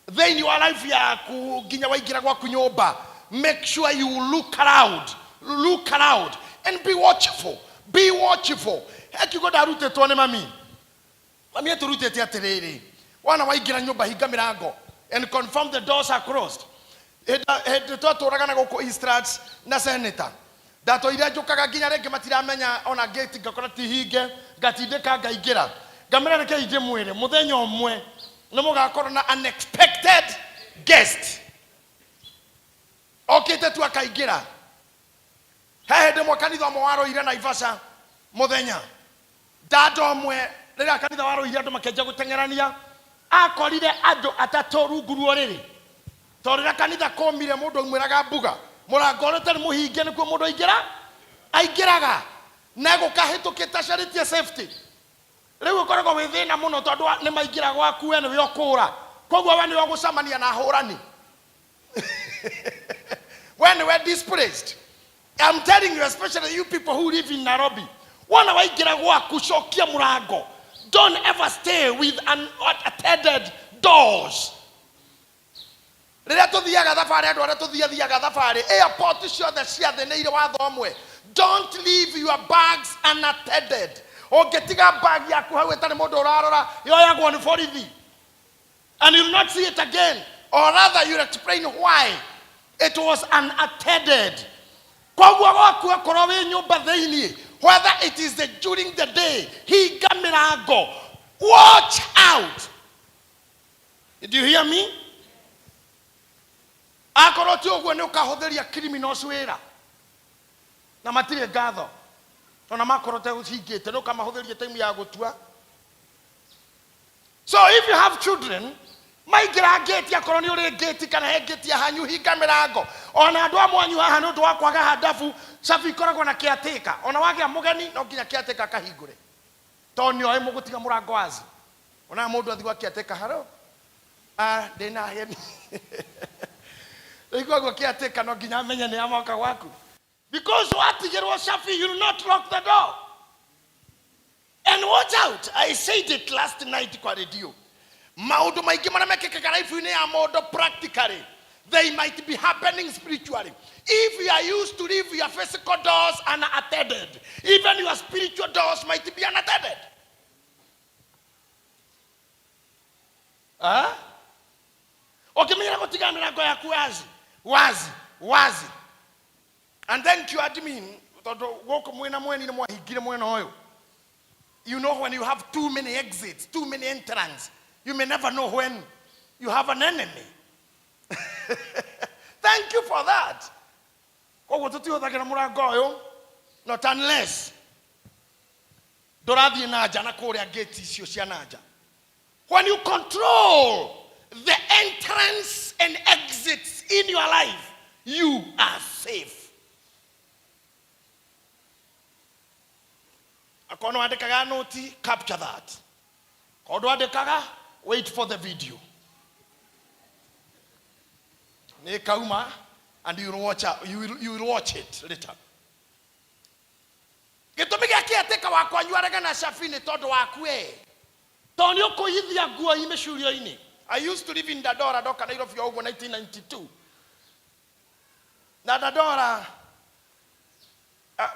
then you alive ya kuginya waigira kwa kunyomba. Make sure you look around and be watchful. Be watchful. Ekiko da rute to ne mami eto rute te aterere wana waigira nyomba higa mirango and confirm the doors are closed. Head to ragana go instructs na senator that oira njukaga nginya renge matiramenya ona gate ngakora tihinge ngatindika ngaigira ngamera reke ije mwire muthenya omwe no mugakorwo na unexpected guest okite tu akaigira hede mo kanitha mo waro ire na Ivasha muthenya dado omwe rira kanitha waro ire andu makenja gutengerania akorire andu atatu rungu riri torira kanitha komire mundu umwiraga mbuga murangorete muhinge nikuo mundu aigiraga na gukahitukita charity safety riu ukoragwo withina muno tondu ni maigira gwaku we ni okura koguo we ni ogucamania na hurani when we're displaced. I'm telling you, especially you people who live in Nairobi, wana waigira gwaku shokia murango. Don't ever stay with unattended doors. Airport don't leave your bags unattended. Or getting a bag and you'll not see it again. Or rather, you'll explain why it was unattended. Whether it is during the day, watch out. Did you hear me? Akoroti ogwe ne ukahotheria criminals wera na matire gatho tona makorote ucingite no kamahotheria time ya gutua. So if you have children, maigira gate akorwo ni uri gate kana he gate ya hanyu hinga mirango ona andu amwanyu haha no ndwa kwaga hadafu safi koragwo na kiateka ona wagia mugeni no nginya kiateka kahingure toni oi mugutiga murango wazi ona mundu athi gwa kiateka haro dena heni because what you will not lock the door. And watch out, I said it last night kwa radio. Maudu maiki manameke karaifu ine amodo practically. They might be happening spiritually. If you are used to leave your physical doors unattended, even your spiritual doors might be unattended. Okay, mira kotiga milango ya kuwazi. Wazi. And then to admin, you know when you have too many exits, too many entrances, you may never know when you have an enemy. Thank you for that. Not unless when you control the entrance and exits in your life, you are safe. Akono adekaga noti, capture that. Kodo adekaga, wait for the video. Nekauma, and you will watch it later. Getomega kiateka wako anyuaraga na shafini todo wakwe. Tonyo ko yithia guo imeshurio ini. I used to live in Dadora, Doka Nairobi, 1992. Na Dadora,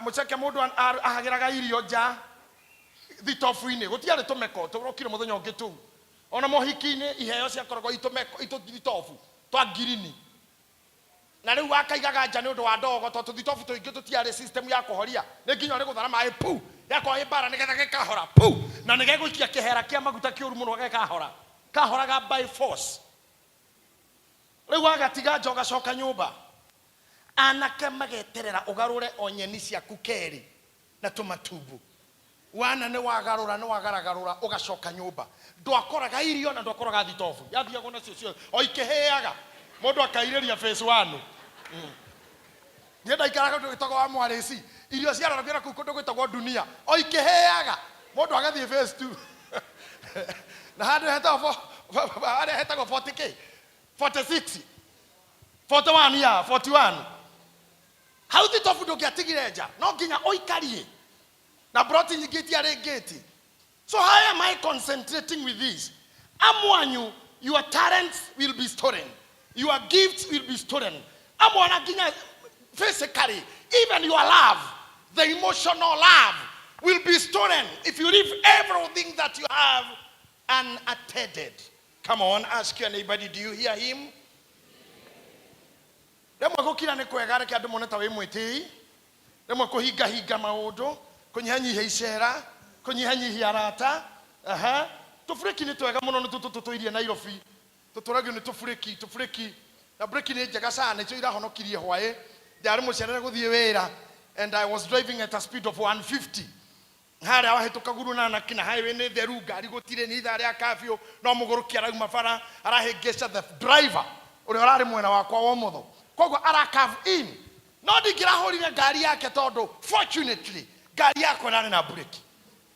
muchake modu ahagiraga irio ja thitofu-ini gutiare tumeko turokire muthenya ungi tu ona mohiki-ini iheo cia korogo itumeko thitofu twa girini na riu akaigaga nja ni undu wa ndogo to thitofu tuingi tutiare system ya kuhoria ni nginya ri guthara mai pu yako ibara nigetha gikahora pu na nigeguikia kihera kia maguta kiuru muno kahoraga by force. Riu agatiga njoga coka nyumba anake mageterera ugarure onyeni cia kukeri na tumatubu wana ne wagaragarura ugacoka nyumba ndwakoraga irio na ndwakoraga thitofu yathiago na cio oikeheaga mundu akaireria phase 1 ngenda ikaraga ndugitago wa mwareci irio cia raragira ku kundu gwitagwo dunia oikeheaga mundu agathie phase 2 na hade hetagwo 40k 46 41 ya 41 how did tofu do giatigireja no ginya oikarie na brought in gate ya gate. So how am I concentrating with this? Amwanyu Your talents will be stolen. Your gifts will be stolen. Amwana ginya physically, even your love, the emotional love will be stolen if you leave everything that you have unattended. Come on, ask your neighbor, do you hear him? Demo kukira ne kwegara kia dumo neta we mwiti. Demo kuhiga higa maodo, kunyihanyi icera, kunyihanyi arata. Aha. Tufureki ni twega muno tutuirie Nairobi. Tuturagio ni tufureki. Na breki ni njega sana, icio irahonokirie hwae. Ndari mucerere guthie wira, and I was driving at a speed of 150. Haria wahituka guru na kina highway ni theru ngari gutire ni itha ria kafio no muguruki arauma bara arahingesha the driver uri urari mwena wakwa wa motho koguo arakave in no ndingirahurire ngari yake tondu fortunately ngari yako nari na brake,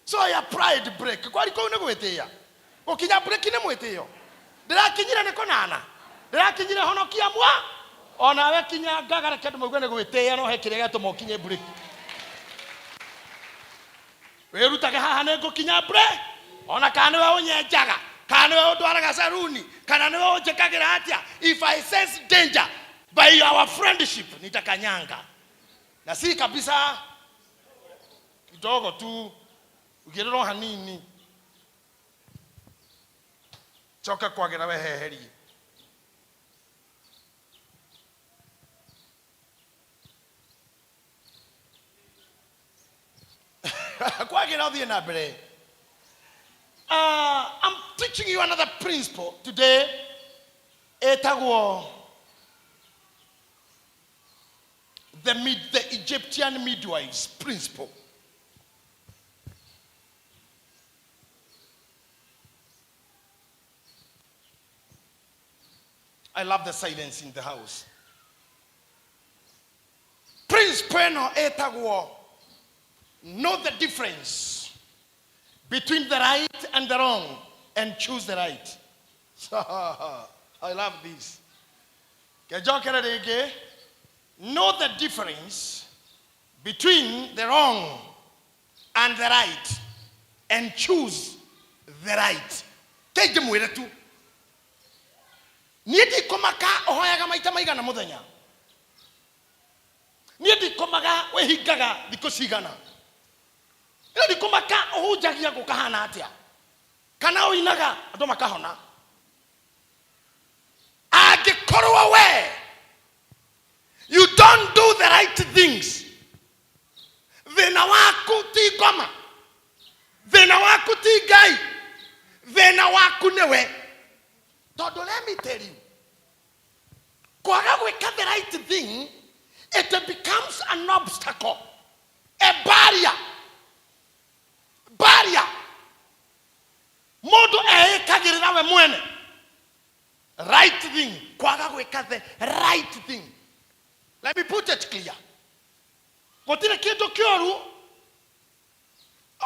so I applied brake kwari kou ni gwitia gukinya brake ni mwitio ndirakinyire ni kunana ndirakinyire honokia mwa ona we kinya ngagara kendu mugwe ni gwitia no hekire gatuma ukinye brake. Werutage haha nego kinya bre ona kana we onyenjaga kana we ndwaraga saruni kana we onjekagira atia. If I sense danger by our friendship nitakanyanga na si kabisa kidogo tu ugiriro hanini choka kwagira we heherie. I'm teaching you another principle today. The Egyptian midwives principle. I love the silence in the house. Principle no etagwo. Know the difference between the right and the wrong and choose the right. I love this. Know the difference between the wrong and the right and choose the right. Take them with it too. Niedi komaka ohoyaga maita maigana muthenya. Niedi komaga wehigaga dikosigana. Niedi komaka ohujagia gukahana atia. Kana oinaga ando makahona. Agikorwa we. You don't do the right things. Vena waku ti goma. Vena waku ti gai. Vena waku newe. Todo, let me tell you. Kwaga weka the right thing, it becomes an obstacle. A barrier. Barrier. Modo kagirira we mwene. Right thing. Kwaga weka the right thing. Let me put it clear.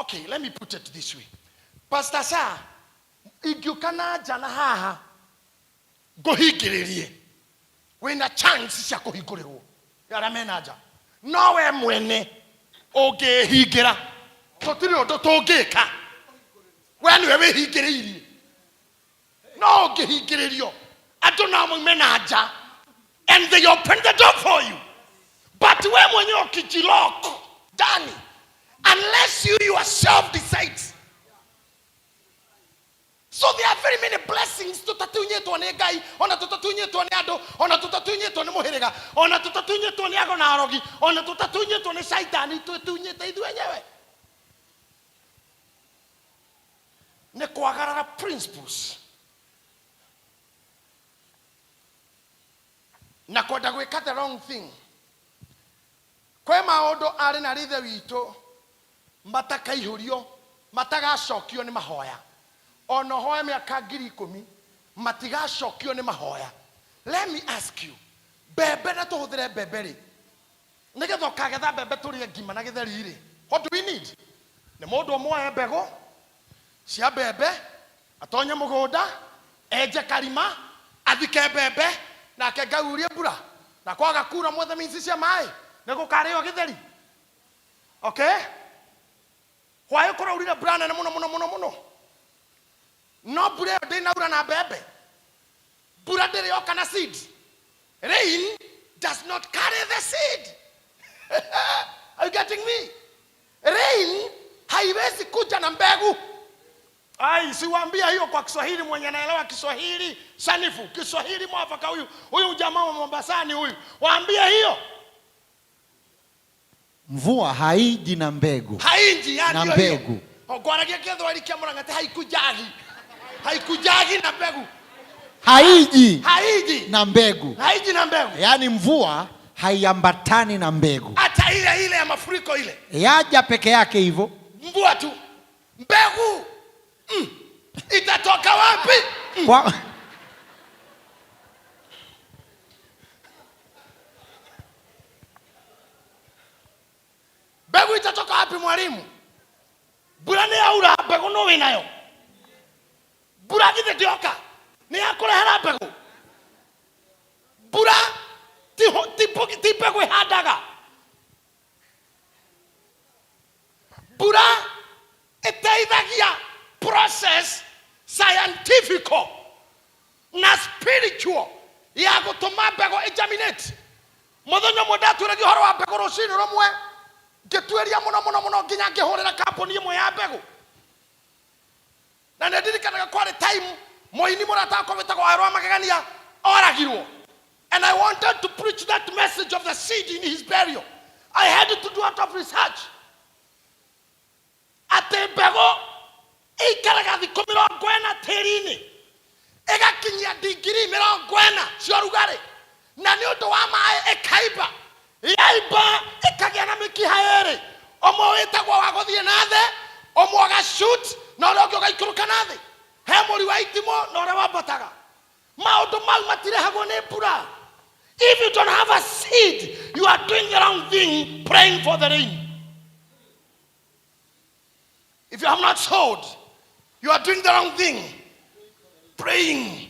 Okay, let me put it this way. Pastor Sa, igiukana jana haha go higiririe. When a chance ya go higiriwo. Yara menaja. No we mwene oge higira. Totiri odotoge ka. When we higiririe. No oge higiririo. Adona mo menaja. And they open the door for you. But when you kichilok, Danny, unless you yourself decide. So there are very many blessings to tatunye to ne guy, ona to tatunye to ne ado, ona to tatunye to ne moherega, ona to tatunye to ne agonarogi, ona to tatunye to ne saitani to tatunye te idu enyewe. Ne kwagarara principles. Na kwenda gwika the wrong thing. Kwe maondo ari na rithe wito matakaihũrio matagacokio ni mahoya. Ono hoya miaka 10,000 matigacokio ni mahoya. Let me ask you. Bebe na tuhuthire bebe ri. Nigetha ukagetha bebe turie ngima na githeri ri. What do we need? Ni mundu omwe mbego cia bebe atonye mugunda enje karima athike bebe na kengaurie mbura na kwaga kura mwethe minsi cia mai nego kario githeri. Okay? Why kora urira brana na muno. No bure de na ura na bebe ndiri yoka na seed. Rain does not carry the seed. Are you getting me? Rain haiwezi kuja na mbegu. Ai, siwaambia hiyo kwa Kiswahili, mwenye anaelewa Kiswahili sanifu, Kiswahili mwafaka huyu jamaa wa Mombasani huyu. Waambie hiyo. Mvua haiji na mbegu. Haiji na mbegu. Ogwaragia ketho alikia murangate haikujagi. Haikujagi na mbegu. Haiji na mbegu. Haiji na mbegu. Yaani mvua haiambatani na mbegu. Hata ile ya mafuriko ile. Yaja peke yake hivyo. Mvua tu. Mbegu. Itatoka wapi? Mbegu itatoka wapi mwalimu? Bura ni aura mbegu no winayo. Bura githe ndioka ni akurehera mbegu. Bura ti mbegu ihandaga. Bura iteithagia process scientific na spiritual ya gutuma mbegu germinate. Muthenya mudatu regi horo wa mbegu rucini rumwe ngitueria muno nginya ngihurira company imwe ya mbegu. Na ndirikanaga kwari time moini murata kovitagwo arwa magegania oragirwo. And I wanted to preach that message of the seed in his burial. I had to do a lot of research. Ate mbegu ikaraga thiku 40 tirini igakinyia digrii 40 cia rugari, na ni undu wa mai ikaiba yaiba ikagia na mikiha eri, omwe witagwo wa guthie na the, omwe ga shoot na uri ungi gaikuruka na the, he muri wa itimo na uri wambataga. Maundu mau matirehagwo ni mbura. If you don't have a seed, you are doing the wrong thing praying for the rain. If you have not sowed, you are doing the wrong thing praying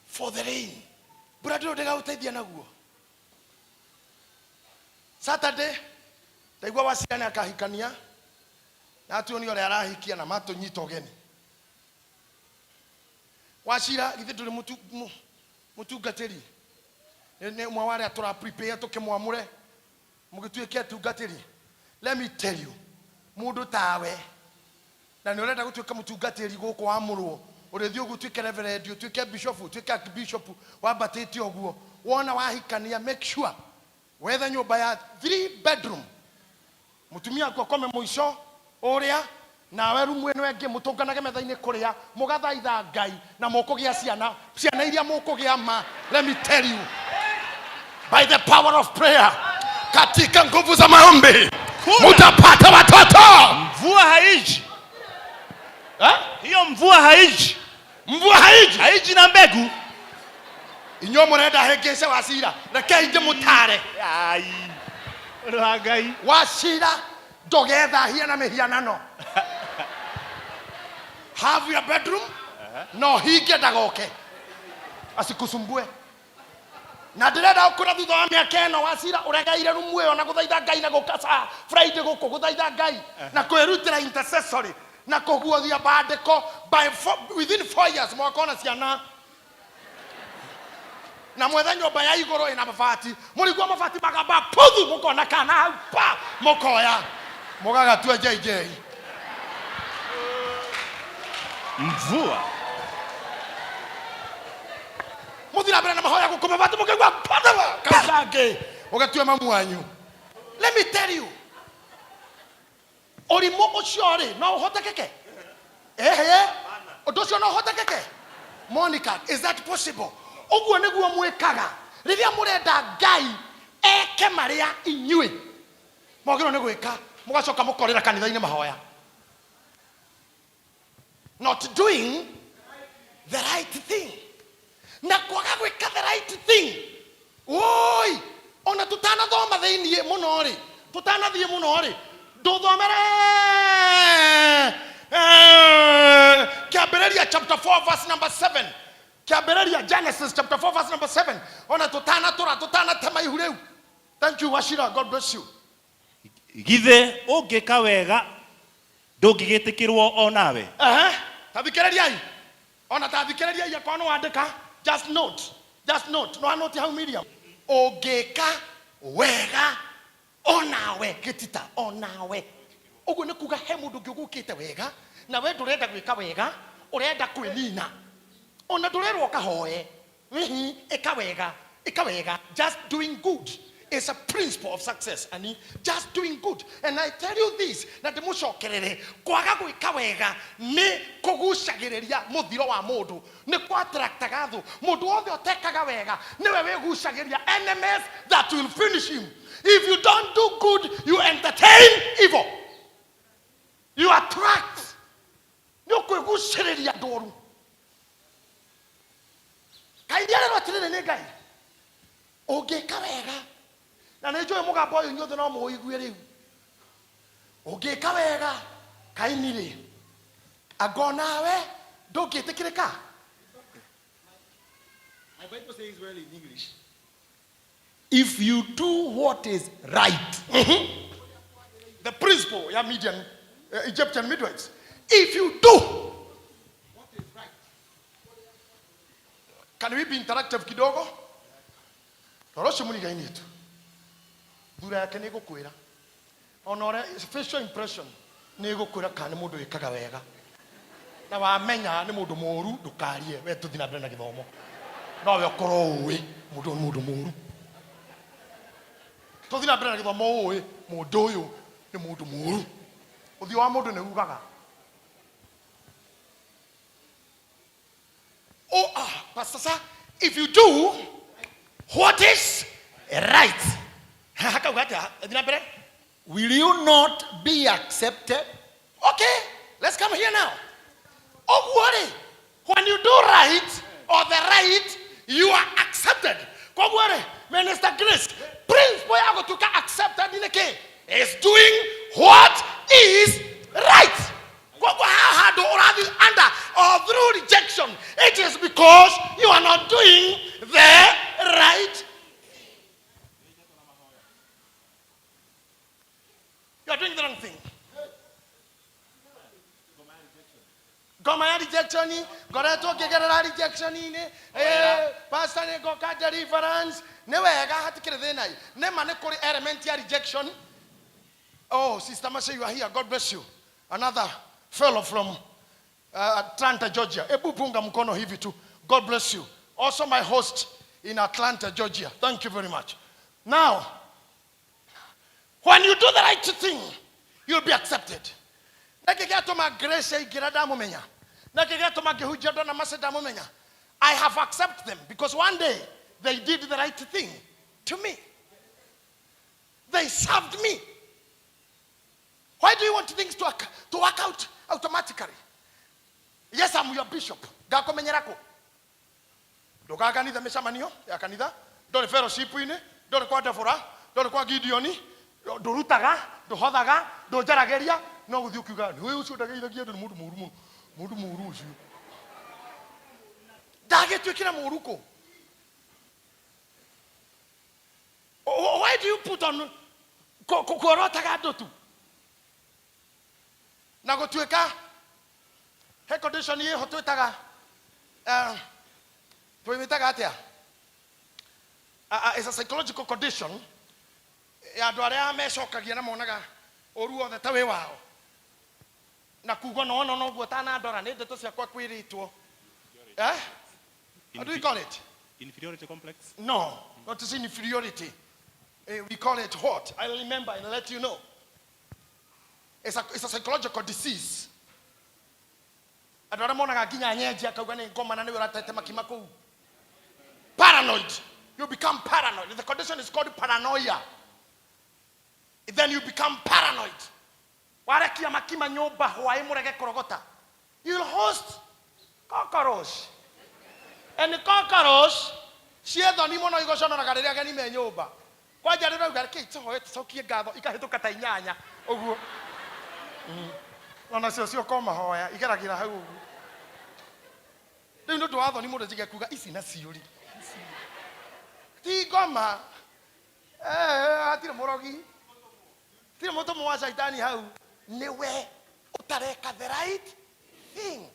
for the rain. Brother, dega utaithia naguo. Saturday, ndaigua wasiana akahikania. Na atuoni ore arahikia na mato nyito geni. Washira githi tuli mutungatiri. Ne mwaware atura prepare tukimwamure. Mugituike tungatiri. Let me tell you. Mundu tawe. Na ni urenda gutuika mutungatiri guku amurwo. Urethio gutuike reverend, utuike bishop, utuike bishop wabatete oguo. Wona wahikania, make sure whether nyumba ya 3 bedroom mutumia akokome muico uria na we rumu eno engi mutunganage methaini kuria mugathaitha Ngai na mukugia ciana iria mukugia ma. Let me tell you, by the power of prayer, katika nguvu za maombi mutapata watoto. Mvua haiji. Hiyo mvua haiji. Mvua haiji na mbegu. Inyo murenda hegese wasira reke inde mutare. Ai. Ngai wasira dogetha hia na mihianano. Have your bedroom no hige dagoke asikusumbue. Na ndirenda ukura thutha wa miaka eno wasira uregaire rumu iyo na guthaitha Ngai na gukasa Friday guku guthaitha Ngai na kwirutira intercessory na kuguothia bandiko within 4 years mwakona ciana na mwetha nyumba ya iguru ina mabati murigwa mabati magamba puthu mukona kana pa mukoya mugagatua JJ mvua muthira bere na mahoya gukoma bati mukigwa patava kasange ugatua mamu wanyu. Let me tell you, orimo uciore no hotekeke odocio no hotekeke. Monica, is that possible? Oguo niguo mwikaga riria murenda Ngai eke maria inyui mogiro ni gwika mugacoka mukorera kanitha-ini mahoya, not doing the right thing. Na kwaga gwika the right thing, oi ona tutana thoma thiini muno ri tutanathie muno ri nduthomere Kiambĩrĩria chapter 4 verse number 7. Kiambĩrĩria Genesis chapter 4 verse number 7. Ona tutana tema ihureu. Thank you Washira, God bless you. Githe ungika wega ndungigitikirwo onawe. Tathikĩrĩriai. Ona tathikĩrĩriai akono wandika, just note Just note. No, note how Miriam. Ogeka wega onawe gitita onawe. Ogo ne kuga he mundu ngigukite wega na we ndurenda gwika wega urenda kwinina. Ona ndurerwo kahoe. Eka wega. Just doing good is a principle of success. And just doing good. And I tell you this, na demushokerere kwaga gwika wega ni kugucagireria muthiro wa mundu, ni kwatraktaga thu. Mundu wothe otekaga wega niwe wigucagiria enemies that will finish him. If you don't do good, you entertain evil. You attract. Ni kugucagiria ndoru. Kaidiara rotirene ne gai. Ogeka wega. Na nejo mugambo uyu nyothe no muigwe riu. Ogeka wega kainire. Agonawe ndugitikirika. My Bible says well in English. If you do what is right. The principle, ya Median Egyptian midwives. If you do what is right. Can we be interactive kidogo? Toroshe muni gaini yetu. Dura yake ni gukwira. Onore facial impression ni gukwira kana mundu wikaga wega. Na wamenya ni mundu moru ndukarie we tuthina mbere na githomo. No we okoro uwi mundu moru. Tuthina mbere na githomo uwi mundu uyu ni mundu moru. Uthio wa mundu ni ugaga. Pastor sir, if you do what is right, will you not be accepted? Okay, let's come here now. Oh, worry. When you do right or the right, you are accepted. Don't worry, Minister Grace. Prince Boyago to get accepted in the case is doing what is right. Under or through rejection, it is because you are not doing the right. You are doing the wrong thing. Gomaya rejection, goreto kegera rejection pastor ne go ka deliverance ne wega hatikire thina ne mane kuri element ya rejection. Oh, Sister Masha, you are here. God bless you. Another fellow from Atlanta, Georgia. Ebu punga mkono hivi tu. God bless you. Also my host in Atlanta, Georgia. Thank you very much. Now, when you do the right thing, you'll be accepted. I have accepted them because one day they did the right thing to me. They served me. Why do you want things to work out automatically? Yes, I'm your bishop. Gako menyerako. Doka kanitha meshamanio ya kanitha. Dole fellowship ine. Dole kwa Defora. Dole kwa Gideoni. Dorutaga. Dohodaga. Dojarageria. No guthi ukiuga. Wewe ucio ndagiragia ndu mundu muru. Mundu muru ucio. Dagetwikira muruko. Why do you put on korotaga ndotu? Na gotweka he condition ye hotwetaga twimitaga atia is a psychological condition ya andu aria mecokagia na monaga oru othe ta we wao na kugo no guo ta na ndora ni ndeto cia kwa kwiritwo how do we call it? Inferiority complex? No, not is inferiority. We call it what? I'll remember and let you know. It's a psychological disease. Paranoid. You become paranoid. The condition is called paranoia. Then you become paranoid. You'll host cockroach. And the cockroach, she had on him on a shot on a gallery and yoba. Why did I get kids? So it's okay, gather. You can't look at Tanyanya. Ona sio koma hoya igeragira hau ndio ndo watho ni mundu zigekuga ici na ciuri ti goma atire morogi tire mutu mwa shaitani hau niwe utareka the right thing.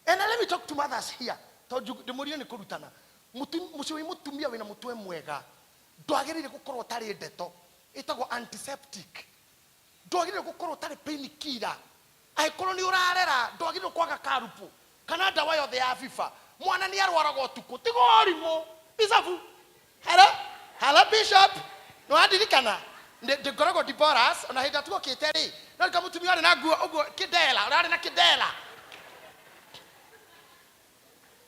And let me talk to mothers here to demoria ni kurutana muciwi mutumia wina mutwe mwega ndwagirire gukorwo tari ndeto itagwo antiseptic ndwagirire gukorwo tari painkiller aikorwo ni urarera ndwagirire kwaga karupu kana dawa yothe ya FIFA mwana ni arwaraga utuku tigorimo bisafu hello bishop no adirikana ndegoragwo diboras ona hinda tuko kiteri no kamutumia ari na nguo uguo kidela urari na kidela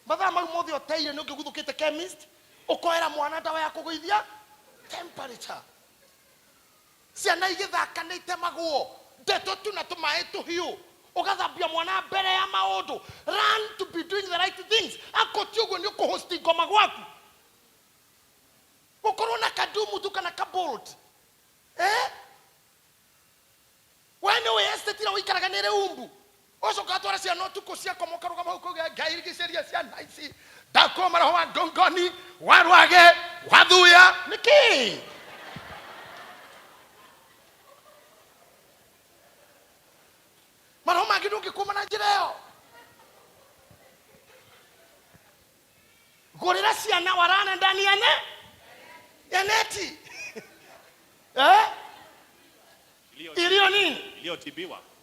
mathaa mau mothe oteire nä å ngä guthå kä te chemist å koera mwana ndawa ya kå gå ithia temperature ciana igä thakanä itemagwo ndeto tu na tå maä tå hiå å gathambia mwana mbere ya maå ndå run to be doing the right things akå ti å guo nä å kå hosti ngoma gwaku gå korwo na kadumu tu kana kabolt we nä wä estetira å ikaraga nä rä umbu Osoka twara ciana utuko cia komoka rugama huko ngairigiceria ciana ici ndakwo maraho wa ngongoni warwage wathuya niki maraho mangi ndungikuma na njira yo gorera ciana warana ndani ya neti ilio nini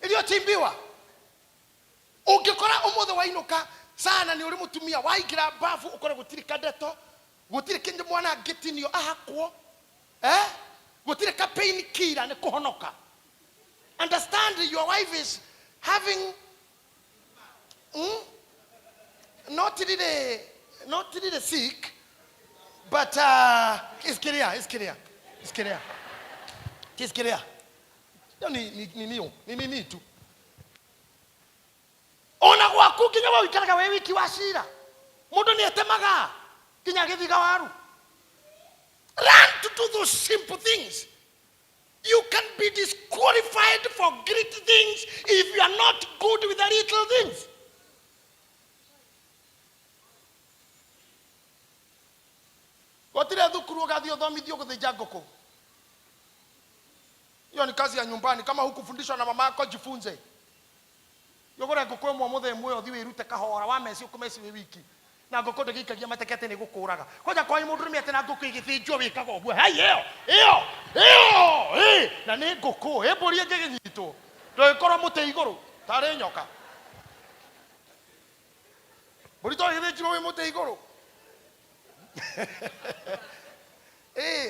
iliyotimbiwa ungikora umuthe wainuka sana ni uri mutumia waigira bafu ukore gutiri kadeto gutiri kinje mwana ngitinio ahakwo gutiri ka pain killer ni kuhonoka understand your wife is having not really sick but is clear ni tu ona gwaku kinya wa ikaraga we wiki wa cira mundu ni etemaga kinya githiga waru run to do those simple things you can be disqualified for great things if you are not good with the little things gotire thukuru ugathio thomithio guthija ngoko hiyo ni kazi ya nyumbani kama hukufundishwa na mama yako jifunze yogora ngoko mwe muthe mwe othi wirute kahora wa meci ukumeci wi wiki na ngoko ndagikagia matekete ni gukuraga koja kwa mundu ni ate na ngoko igithinjwo wikaga obwe hai iyo na ni ngoko ebori ngiginyitwo ndoikorwo mute iguru tare nyoka bori to igithinjwo wi mute iguru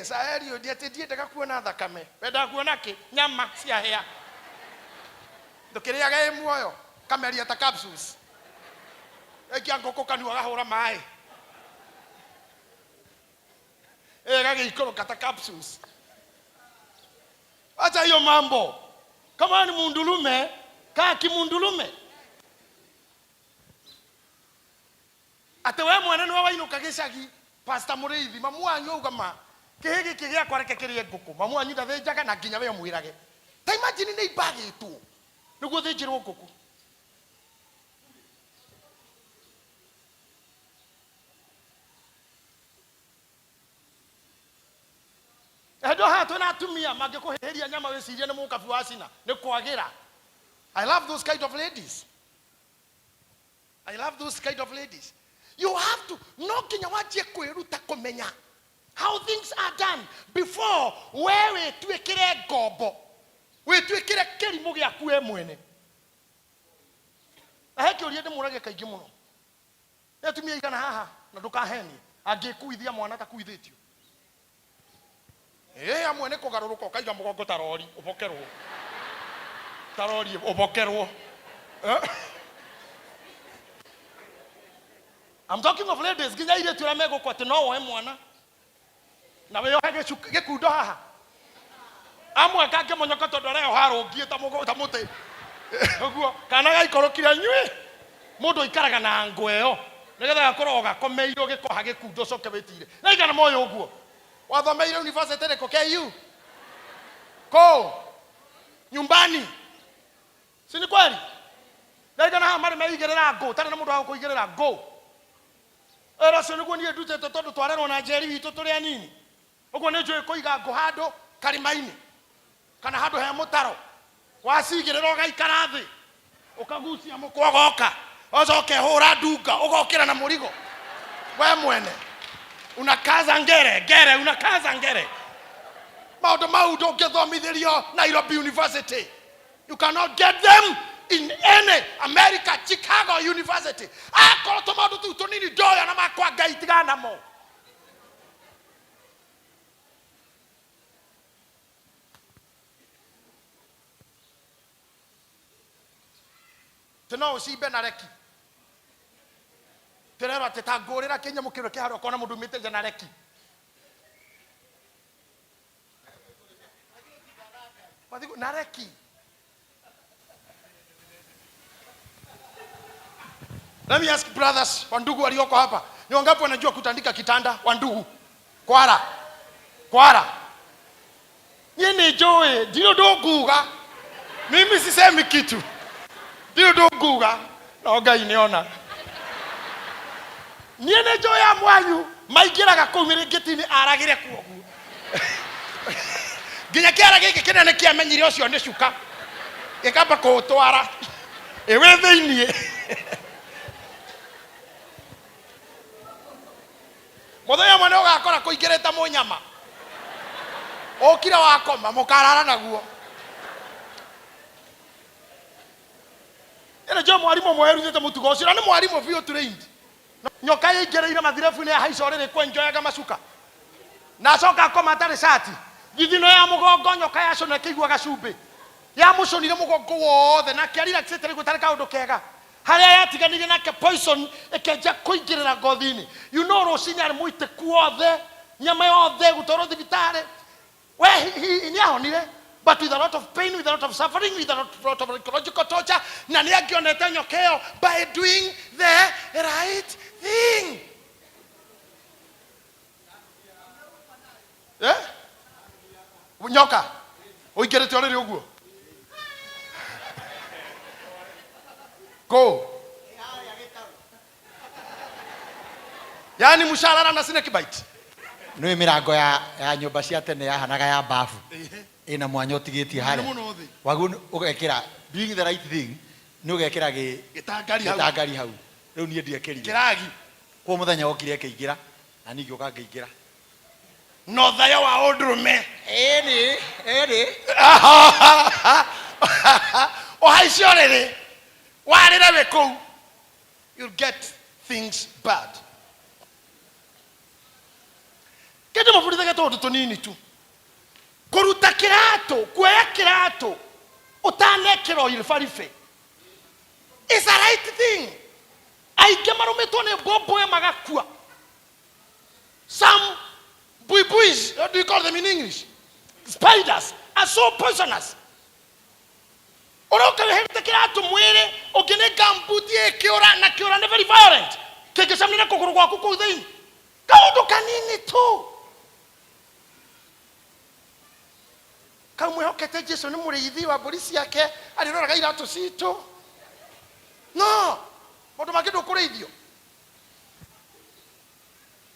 saerio ndiate ndaga kuona thakame wenda kuona ki nyama cia hea ndukiriaga muoyo kameria ta capsules ekia ngoko kanu agahura mai gagikoro kata capsules acha hiyo mambo kama ni mundulume kaa kimundulume ate we mwana no wainuka gicagi pastor Muriithi mamu anyu ugama kihigi kigia kwareke kirie ngoko mamu anyu ndathinjaga na nginya we mwirage ta imagine ni ibagitwo niguo thinjirwo ngoko Edo hatu na atumia magikuhiria nyama weciria ni mukabi wa cina ni kwagira I love those kind of ladies you have to no kinya wajie kwiruta kumenya how things are done before wewe twikire ngombo we twikire kirimu giaku we mwene aheke uri ndi murage kaingi muno atumia igana haha na ndukaheni angikuithia mwana ta kuithitio amwe nä kå garå rå kaiga må gongo tarori å bokerwo tarori å bokerwo I'm talking of ladies nginya irä tu rä a megå kwo atä no woe mwana na wä ohe gä kundo haha amwe kangä monyoka tondå areo harå ngiä ta må tä å guo kana gaikorå kire nyuä må ndå ikaraga na ngå ä yo nä getha gakorwo gakomeirwo gä koha gä kundo coke wä tire na igana moyo å guo wathomeire university riko KU ko nyumbani si ni kweli ndaika na mari meigerera ngo tare na mundu wa kuigerera ngo era so niguo nie ndute tondu twarerwo na njeri witu turi anini uguo ni njui kuiga ngo hando karimaini kana hando he mutaro wacigerera ugaikara thi ukagucia mukwa goka ocoke hura ndunga ugokira na murigo we mwene unakaza ngere unakaza ngere maundu mau ndungithomithirio Nairobi University. You cannot get them in any America, Chicago University. Akorwo tumaundu tu tunini ndoya na makwa Ngai tigana mo. Teno ucibe na reki terero atitangurira Kenya mukiro kiharo kona mundu mite na reki. Madigo na reki. Let me ask brothers, wandugu walioko hapa, ni wangapi wanajua kutandika kitanda? Wandugu kwara nyene joe ndio doguga, mimi sisemi kitu, ndio doguga no Ngai niona nyene joe ya mwanyu maigiraga kumire ngitini aragire kuogu nginya kiara giki kinene kiamenyire ucio ni cuka gikamba kuutwara ewe thiini muthenya mwana ugakora kuingirite munyama okira wakoma mukarara naguo. Ene jo mwarimu mwerutite mutugo ucio ni mwarimu bio trained nyoka yigereire mathirefu ni haicorere kwenjoyaga macuka na coka koma tari shati githino ya mugongo nyoka yacone kigwa gacumbi ya muconire mugongo wothe na kiarira kiseteri gutari kaundu kega haria yatiganire nake poison ekenja kuingirira ngothini. You know rucini ari muite kuothe nyama yothe gutoro thibitari we ni ahonire but with a lot of pain, with a lot of suffering, with a lot of psychological torture. Na ni agionete nyokeo by doing the right thing. Eh? Nyoka uingirite oriri uguo go yani musharara na snake bite Nĩ mirango ya nyumba cia tene yahanaga ya bafu ina mwanya utigitie haria wagu ugekira doing the right thing ni ugekira gitangari hau riu nie ndiekirire kiragi kwa muthenya okire keigira na ningi ukangeingira no thayo wa undurume eni o haiciorere warire we kou you'll get things bad. Kete mafundisha tondu tunini tu kuruta kirato kuoya kirato utanekero ilfarife is a right thing. Aike marumetwo ne boboe magakua. Some buibuis, what do you call them in English? Spiders are so poisonous. Oroka hekta kirato mwere ogene gambuti ekiora na kiora ne very violent. Keke samina kokoro kwa kuko thini. Kaundu kanini tu. Kamwe hokete Jesu ni muriithi wa polisi yake aliroraga iratu cito. No, mundu magindo kureithio.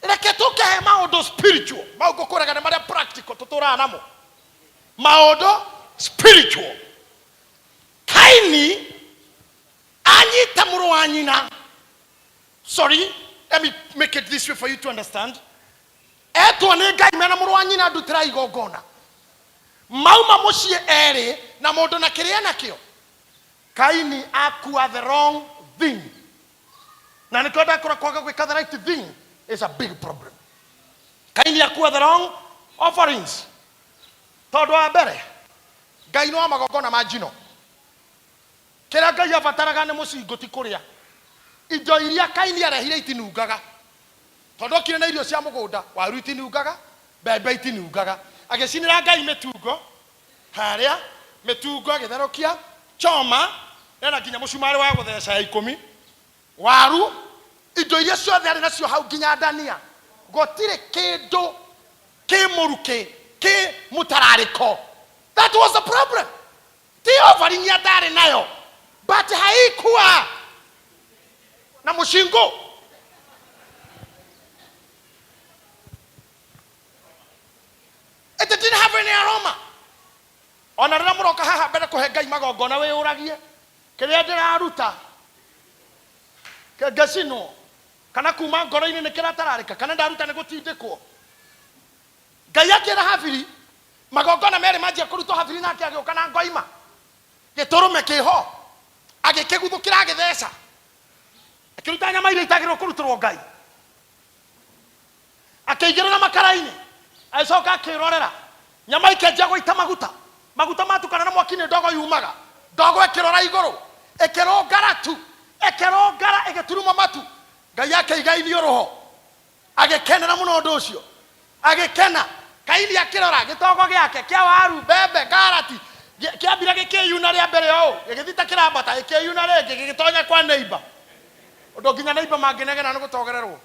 Reke tuke maundu spiritual, maundu kuraga na maria practical tutura namo. Maundu spiritual. Kaini anyita muru wa nyina. Sorry, let me make it this way for you to understand. Eto ne Ngai mena muru wa nyina ndutira igongona. Mauma mucie eri na mundu na kiria nakio. Kaini akua the wrong thing. Na nikwenda kwaga gwika the right thing is a big problem. Kaini akua the wrong offerings. Tondu wa mbere Ngai no amagongona majino. Kira Ngai abataraga ni mucingo ti kuria. Indo iria Kaini arehire itinungaga. Tondu kire na irio cia mugunda waru itinungaga, mbembe itinungaga. Agecinira Ngai metungo haria metungo agetherokia choma ena nginya mucumari wa gutheca ya 10 waru indo iria ciothe ari nacio hau nginya ndania gotire kindu kimuruke ki mutarariko. That was the problem. Ti offering ya ndari nayo but haikuwa na mushingo. It didn't have any aroma. Ona rira muroka haha mbere kuhe Ngai magongona we uragie kiria ndiraruta kegacino kana kuma ngoro-inĩ nĩ kĩratararĩka kana ndaruta nĩ gũtindĩkwo. Ngai akĩra Habili magongona merĩ manjia kũrutwo, Habili nake agĩũka na ngoima gĩtũrũme kĩho agĩkĩguthũkĩra agĩtheca akĩruta nyama iria itagĩrĩirwo kũrutĩrwo Ngai, akĩigĩrĩra makara-inĩ, agĩcoka akĩrorera nyama ikĩanjia gũita maguta, maguta matukana na mwaki-inĩ, ndogo yumaga, ndogo ĩkĩrora igũrũ ĩkĩrũngara tu, ĩkĩrũngara ĩgĩturuma matu. Ngai akĩiga irio roho agĩkenera mũno ũndũ ũcio, agĩkena. Kaini akĩrora gĩtogo gĩake kĩa waru, mbembe, karati kĩambire gĩkĩyuna rĩa mbere ũũ, gĩgĩthita kĩrambata gĩkĩyuna rĩngĩ gĩgĩtonya kwa neighbor, ũndũ nginya neighbor mangĩnegena nĩ gũtogererwo.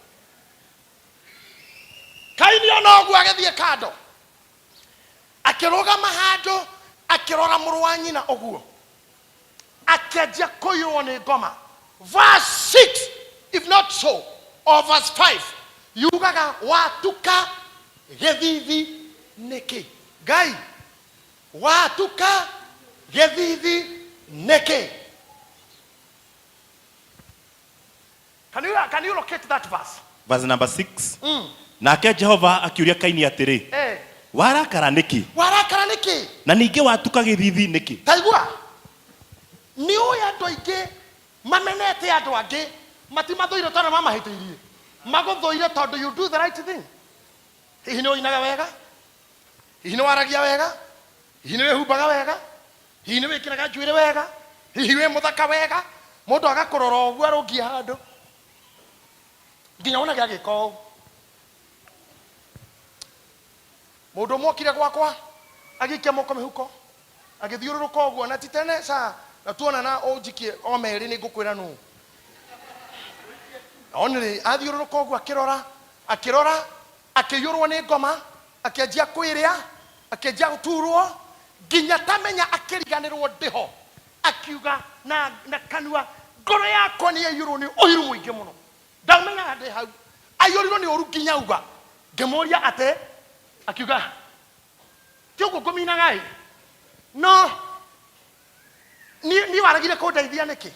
Kaini ona ũguo agĩthiĩ kando akĩrũgama handũ akĩrora mũrũ wa nyina ũguo, akĩanjia kũiyũrwo nĩ ngoma. Verse 6 if not so, or verse 5 yugaga watuka gĩthithi nĩkĩ. Ngai watuka gĩthithi nĩkĩ. Can you locate that verse? Verse number 6. Nake Jehova akiuria Kaini atĩrĩ, warakara nĩkĩ? Warakara nĩkĩ? Na ningĩ watuka gĩthithi nĩkĩ? Taigua, nĩ ũĩ andũ aingĩ mamenete andũ angĩ matimathũire tondũ mamahĩtĩirie, magũthũire tondũ you do the right thing. Hihi nĩ ũinaga wega, hihi nĩ waragia wega, hihi nĩ wĩhumbaga wega, hihi nĩ wĩkĩraga njuĩrĩ wega, hihi wĩ mũthaka wega, mũndũ agakũrora ũguo arũngie handũ nginya ũnage agĩka ũũ. Mũndũ mokire gwakwa agĩikia moko mĩhuko agĩthiũrũrũka ũguo, na ti tene saa na tuonana ũnjikie o merĩ nĩ ngũkwĩra nũ. Onire athiũrũrũka ũguo akĩrora akĩiyũrwo nĩ ngoma, akĩanjia kwĩrĩa, akĩanjia gũturwo nginya tamenya akĩriganĩrwo ndĩho, akiuga na kanua, ngoro yakwa nĩ yaiyũrwo nĩ ũiru mũingĩ mũno. Ndamenya ndĩ hau aiyũrirwo nĩ ũru nginya uga, ngĩmũria atĩ, akiuga ti ũguo ngũminaga ĩ, no ni waragire kũndeithia nĩkĩ?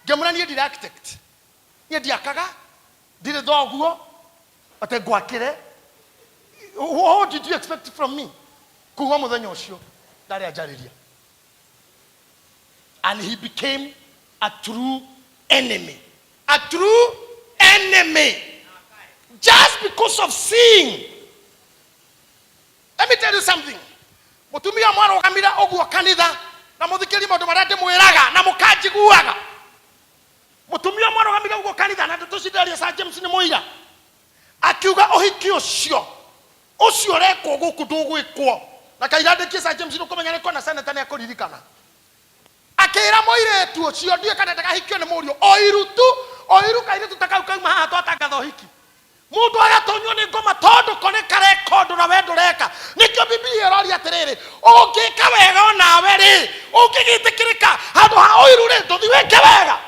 Ngĩmũra niĩ ndirĩ architect, niĩ ndiakaga, ndirĩ thoguo atĩ ngwakĩre. What did you expect from me? Kuma mũthenya ũcio ndarĩ anjarĩria. And he became a true enemy. A true enemy. Just because of sin. Let me tell you something. Mutumia mwarogamira ũguo kanitha na mũthikĩri maũndũ marĩa ndĩmwĩraga na mũkanjiguaga. Mutumia mwarogamira ũguo kanitha na tũcindaria Sir James nĩ mũira, akiuga ũhiki ũcio ũrekwo gũkũ ndũgwĩkwo. Na kairandĩkie Sir James nĩkũmenya nĩkona seneta nĩ akũririkana, akĩra mũirĩtu ũcio ndiũĩ kana ndakahikio nĩ mũriũ oiru kairĩtu takau kauma haha twatangatha ũhiki, mũndũ agatonywo nĩ ngoma tondũ kone karekondũ na we ndũreka. Nĩkĩo Biblia ĩroria atĩrĩrĩ, ũngĩka wega onawe rĩ, ũngĩgĩtĩkĩrĩka handũ ha ũiru rĩ, ndũthi wĩke wega.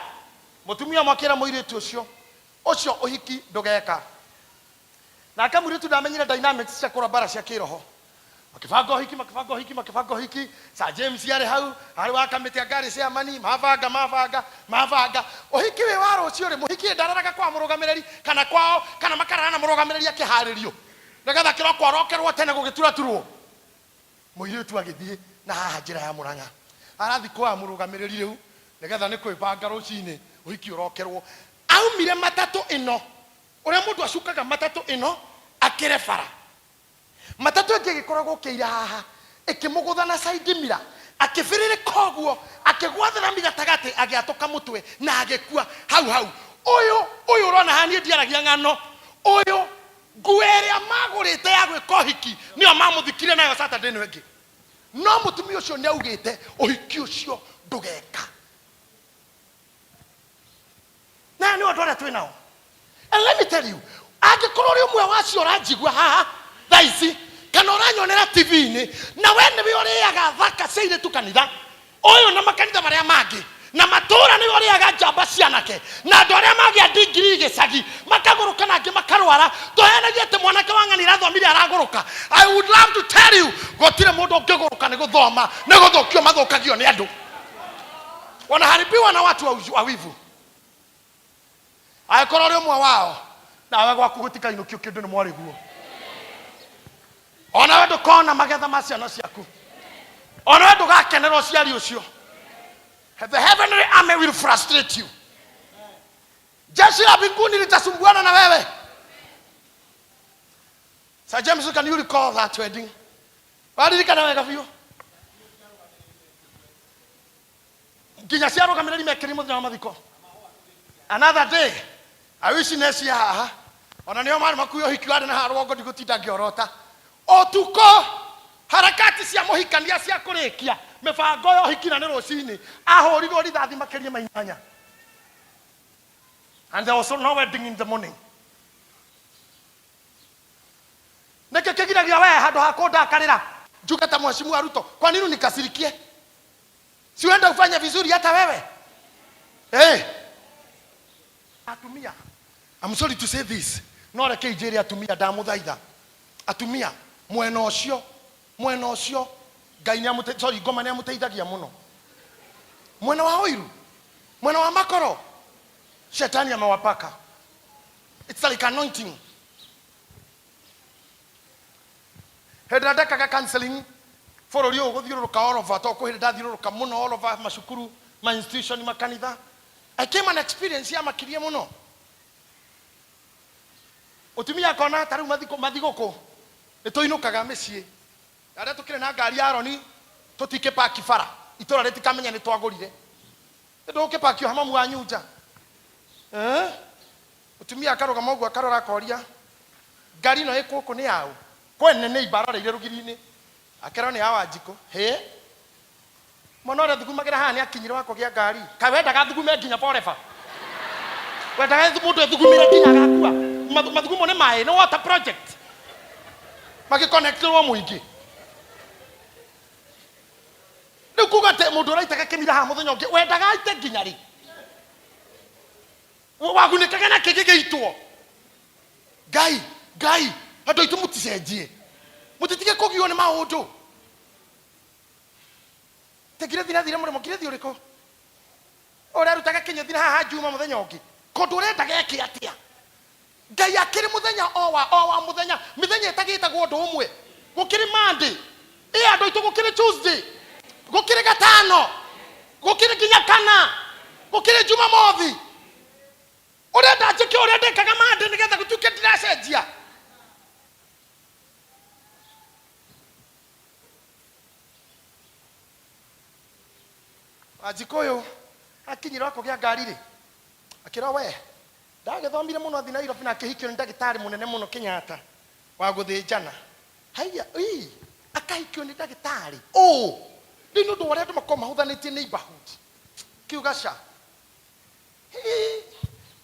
Mũtumia makĩra mũirĩtu ũcio ũhiki ndũgeka. Na kamũirĩtu ndamenyire dynamics cia kũra bara cia kĩroho. Makibanga ũhiki, Sir James yarĩ hau, harĩ wa kamĩtĩ ya ngari cia mani, mabanga. Ũhiki wĩ wa rũciũ rĩ, mũhiki ndararaga kwa mũrũgamĩrĩri kana kwao, kana makarara na mũrũgamĩrĩri akĩharĩrio, nĩgetha kĩroko rokerwo tene gũgĩturaturwo. Mũirĩtu agĩthiĩ na haha njĩra ya Mũrang'a, arathi kwa mũrũgamĩrĩri rĩu, nĩgetha nĩ kwĩbanga rũcinĩ ũhiki ũrokerwo. Aumire matatũ ĩno, ũrĩa mũndũ acukaga matatũ ĩno akĩre bara. Matatũ ĩngĩ ĩgĩkoragwo kĩira haha ĩkĩmũgũtha na side mirror, akĩbĩrĩrĩka ũguo akĩgwathana mĩgatagatĩ agĩatũka mũtwe na agĩkua hau. Ũyũ ũrona haha niĩ ndiaragia ng'ano, ũyũ nguo ĩrĩa magũrĩte ya gwĩka ũhiki nĩo mamũthikire nayo Saturday ĩno ĩngĩ, no mũtumia ũcio nĩ augĩte ũhiki ũcio ndũgeka. Na nĩ andũ arĩa twĩ nao. And let me tell you, angĩkorwo ũrĩ ũmwe wacio ũranjigua haha thaa ici kana ũranyonera TV-inĩ na we nĩwe ũrĩaga thaka cia airĩtu kanitha ũyũ na makanitha marĩa mangĩ na matũũra nĩwe ũrĩaga njamba cianake na andũ arĩa magĩa ndigiri gĩcagi makagũrũka na angĩ makarwara, tũheanagia atĩ mwanake wa ng'ani arathomire aragũrũka. I would love to tell you, gũtirĩ mũndũ ũngĩgũrũka nĩ gũthoma, nĩ gũthũkio mathũkagio nĩ andũ, wanaharibiwa na watu wa wivu. Aikoro ri mwa wao. Na we gwaku gutika inukio kindu ni mwari guo. Ona we ndukona magetha ma ciana ciaku. Ona we ndugakenera ciari ucio. The heavenly army will frustrate you. Jeshi la mbinguni litasumbuana na wewe. Sir James, can you recall that wedding? Walirika na wega vio. Nginya ciaro kamera rimekiri muthenya wa mathiko. Another day, I wish nesi haha. Ona nio mari makuyo hikiwade na harwo ngodi gutinda ngiorota. Otuko harakati cia muhikania cia kurikia mibango yo hikina ni rucini ahurirwo rithathi makirie mainanya. And there was no wedding in the morning. Neke kegiragia we handu hakonda karira njugata mheshimu Ruto. Kwa nini nikasirikie? Si uenda ufanye vizuri hata wewe? Atumia. I'm sorry to say this. No reke ijeri atumia ndamuthaitha. Atumia mwena ucio Ngai ni amute sorry ngoma ni amuteithagia muno. Mwena wa oiru, mwena wa makoro, shetani amewapaka. It's like anointing. Hedra daka counseling for rio guthiururuka all over to ko heda thiururuka muno all over mashukuru ma institution makanitha. I came an experience ya makirie muno. Utumia kona taru mathigoko nitoinukaga mecii aria tukire na ngari ya Aroni tutike paki fara itora retikamenya ni twagurire nduke paki o hamamu wa nyunja utumia akaroga mogu akarora koria ngari no ikuku ni yao kwene ni ibarora ire rugiri-ini akero ni yawa njiko monore thugumagira haha ni akinyire wako gia ngari kawenda gathugume nginya forever wenda mundu thugumire nginya gakua mathugumo ni mai no water project maki connectwo muingi nikuga te mundu raitaka kimira ha muthenya ungi wendaga ite nginya ri wagunikaga na kigigeitwo Ngai andu itu muticenjie mutitige kugio ni maundu tegire thira murimo kire thiuriko ora rutaga kinyo thira haha juma muthenya ungi kondu rendaga eki atia Ngai akiri muthenya owa muthenya mithenya itagitagwo ndu umwe gukiri Monday andu itu gukiri Tuesday gukiri gatano gukiri kinya kana gukiri Jumamothi urenda njike urenda kaga Monday nigetha gutuke ndiracenjia ajikoyo akinyira ko gya ngari ri akira we ndagethomire muno athi Nairobi na kihikio ni ndagitari munene muno Kenyatta wa guthinjana haya akahikio ni ndagitari ndino ndo wale makoma huthanĩtie neighborhood kiugasha